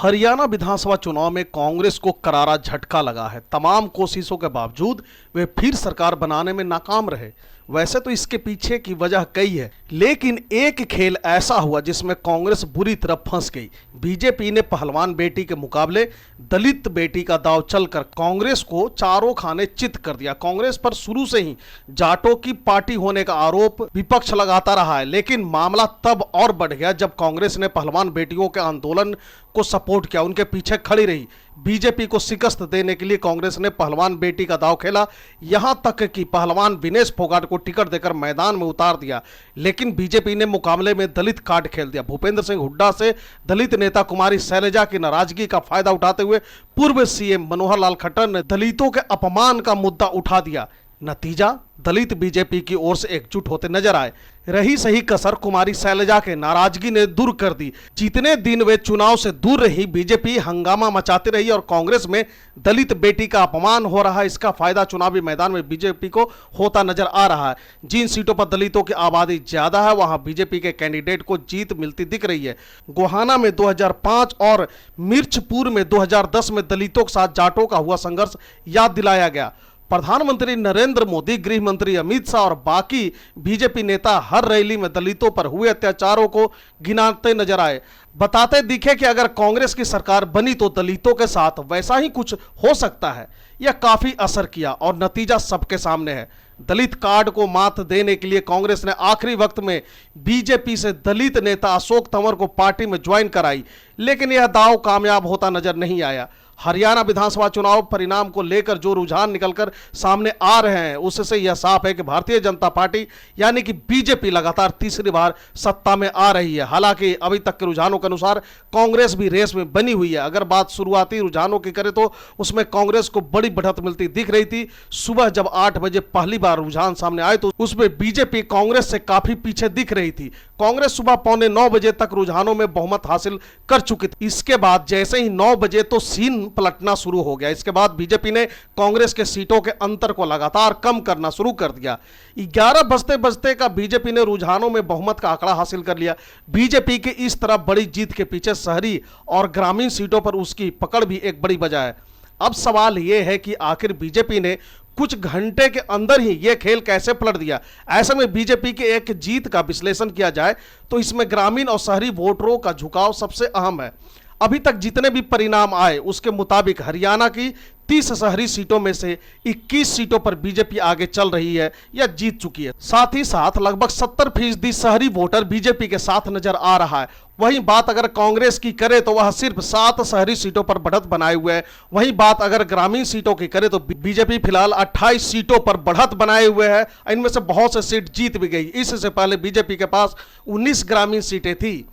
हरियाणा विधानसभा चुनाव में कांग्रेस को करारा झटका लगा है। तमाम कोशिशों के बावजूद वे फिर सरकार बनाने में नाकाम रहे। वैसे तो इसके पीछे की वजह कई है, लेकिन एक खेल ऐसा हुआ जिसमें कांग्रेस बुरी तरह फंस गई। बीजेपी ने पहलवान बेटी के मुकाबले दलित बेटी का दांव चलकर कांग्रेस को चारों खाने चित कर दिया। कांग्रेस पर शुरू से ही जाटों की पार्टी होने का आरोप विपक्ष लगाता रहा है, लेकिन मामला तब और बढ़ गया जब कांग्रेस ने पहलवान बेटियों के आंदोलन को सपोर्ट किया, उनके पीछे खड़ी रही। बीजेपी को शिकस्त देने के लिए कांग्रेस ने पहलवान बेटी का दांव खेला, यहां तक कि पहलवान विनेश फोगाट को टिकट देकर मैदान में उतार दिया। लेकिन बीजेपी ने मुकाबले में दलित कार्ड खेल दिया। भूपेंद्र सिंह हुड्डा से दलित नेता कुमारी शैलजा की नाराजगी का फायदा उठाते हुए पूर्व सीएम मनोहर लाल खट्टर ने दलितों के अपमान का मुद्दा उठा दिया। नतीजा, दलित बीजेपी की ओर से एकजुट होते नजर आए। रही सही कसर कुमारी शैलजा के नाराजगी ने दूर कर दी। जितने दिन वे चुनाव से दूर रही, बीजेपी हंगामा मचाती रही और कांग्रेस में दलित बेटी का अपमान हो रहा है। इसका फायदा चुनावी मैदान में बीजेपी को होता नजर आ रहा है। जिन सीटों पर दलितों की आबादी ज्यादा है, वहां बीजेपी के कैंडिडेट को जीत मिलती दिख रही है। गोहाना में 2005 और मिर्चपुर में 2010 में दलितों के साथ जाटों का हुआ संघर्ष याद दिलाया गया। प्रधानमंत्री नरेंद्र मोदी, गृह मंत्री अमित शाह और बाकी बीजेपी नेता हर रैली में दलितों पर हुए अत्याचारों को गिनाते नजर आए। बताते दिखे कि अगर कांग्रेस की सरकार बनी तो दलितों के साथ वैसा ही कुछ हो सकता है। यह काफी असर किया और नतीजा सबके सामने है। दलित कार्ड को मात देने के लिए कांग्रेस ने आखिरी वक्त में बीजेपी से दलित नेता अशोक तंवर को पार्टी में ज्वाइन कराई, लेकिन यह दांव कामयाब होता नजर नहीं आया। हरियाणा विधानसभा चुनाव परिणाम को लेकर जो रुझान निकलकर सामने आ रहे हैं, उससे यह साफ है कि भारतीय जनता पार्टी यानी कि बीजेपी लगातार तीसरी बार सत्ता में आ रही है। हालांकि अभी तक के रुझानों के अनुसार कांग्रेस भी रेस में बनी हुई है। अगर बात शुरुआती रुझानों की करें तो उसमें कांग्रेस को बड़ी बढ़त मिलती दिख रही थी। सुबह जब 8 बजे पहली बार रुझान सामने आए तो उसमें बीजेपी कांग्रेस से काफी पीछे दिख रही थी। कांग्रेस सुबह 8:45 बजे तक रुझानों में बहुमत हासिल कर चुकी थी। इसके बाद जैसे ही 9 बजे तो सीन पलटना शुरू हो गया। इसके बाद बीजेपी ने कांग्रेस के सीटों के अंतर को लगातार कम करना शुरू कर दिया। 11 बजते बजते का बीजेपी ने रुझानों में बहुमत का आंकड़ा हासिल कर लिया। बीजेपी की इस तरह बड़ी जीत के पीछे शहरी और ग्रामीण सीटों पर उसकी पकड़ भी एक बड़ी वजह है। अब सवाल यह है कि आखिर बीजेपी ने कुछ घंटे के अंदर ही यह खेल कैसे पलट दिया। ऐसे में बीजेपी के एक जीत का विश्लेषण किया जाए तो इसमें ग्रामीण और शहरी वोटरों का झुकाव सबसे अहम है। अभी तक जितने भी परिणाम आए उसके मुताबिक हरियाणा की 30 शहरी सीटों में से 21 सीटों पर बीजेपी आगे चल रही है या जीत चुकी है। साथ ही साथ लगभग 70% शहरी वोटर बीजेपी के साथ नजर आ रहा है। वहीं बात अगर कांग्रेस की करे तो वह सिर्फ 7 शहरी सीटों पर बढ़त बनाए हुए है। वहीं बात अगर ग्रामीण सीटों की करे तो बीजेपी फिलहाल 28 सीटों पर बढ़त बनाए हुए है। इनमें से बहुत से सीट जीत भी गई। इससे पहले बीजेपी के पास 19 ग्रामीण सीटें थी।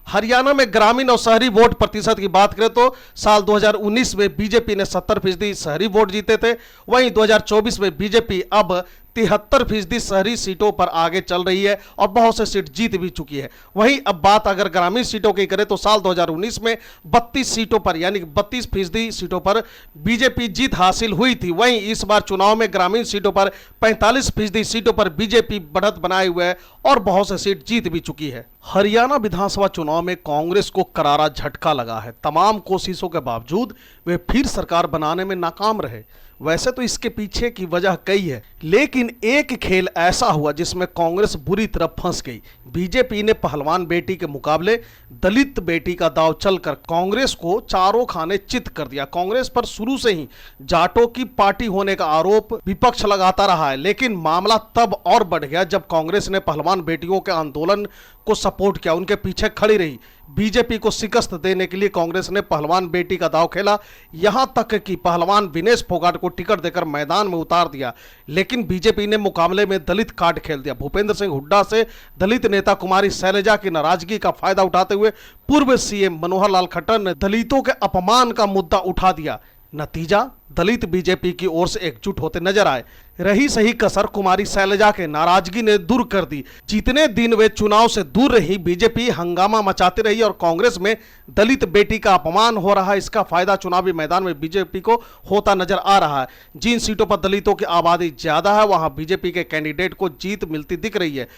हरियाणा में ग्रामीण और शहरी वोट प्रतिशत की बात करें तो साल 2019 में बीजेपी ने 70% शहरी वोट जीते थे। वहीं 2024 में बीजेपी अब 73% शहरी सीटों पर आगे चल रही है और बहुत से सीट जीत भी चुकी है। वहीं अब बात अगर ग्रामीण सीटों की करें तो साल 2019 में 32 सीटों पर यानी 32% सीटों पर बीजेपी जीत हासिल हुई थी। वहीं इस बार चुनाव में ग्रामीण सीटों पर 45% सीटों पर बीजेपी बढ़त बनाए हुए है और बहुत से सीट जीत भी चुकी है। हरियाणा विधानसभा चुनाव में कांग्रेस को करारा झटका लगा है। तमाम कोशिशों के बावजूद वे फिर सरकार बनाने में नाकाम रहे। वैसे तो इसके पीछे की वजह कई है, लेकिन एक खेल ऐसा हुआ जिसमें कांग्रेस बुरी तरह फंस गई। बीजेपी ने पहलवान बेटी के मुकाबले दलित बेटी का दांव चलकर कांग्रेस को चारों खाने चित कर दिया। कांग्रेस पर शुरू से ही जाटों की पार्टी होने का आरोप विपक्ष लगाता रहा है, लेकिन मामला तब और बढ़ गया जब कांग्रेस ने पहलवान बेटियों के आंदोलन को सपोर्ट किया, उनके पीछे खड़ी रही। बीजेपी को शिकस्त देने के लिए कांग्रेस ने पहलवान बेटी का दांव खेला, यहां तक कि पहलवान विनेश फोगाट को टिकट देकर मैदान में उतार दिया। लेकिन बीजेपी ने मुकाबले में दलित कार्ड खेल दिया। भूपेंद्र सिंह हुड्डा से दलित नेता कुमारी शैलजा की नाराजगी का फायदा उठाते हुए पूर्व सीएम मनोहर लाल खट्टर ने दलितों के अपमान का मुद्दा उठा दिया। नतीजा, दलित बीजेपी की ओर से एकजुट होते नजर आए। रही सही कसर कुमारी शैलजा के नाराजगी ने दूर कर दी। जितने दिन वे चुनाव से दूर रही, बीजेपी हंगामा मचाती रही और कांग्रेस में दलित बेटी का अपमान हो रहा है। इसका फायदा चुनावी मैदान में बीजेपी को होता नजर आ रहा है। जिन सीटों पर दलितों की आबादी ज्यादा है, वहां बीजेपी के कैंडिडेट को जीत मिलती दिख रही है।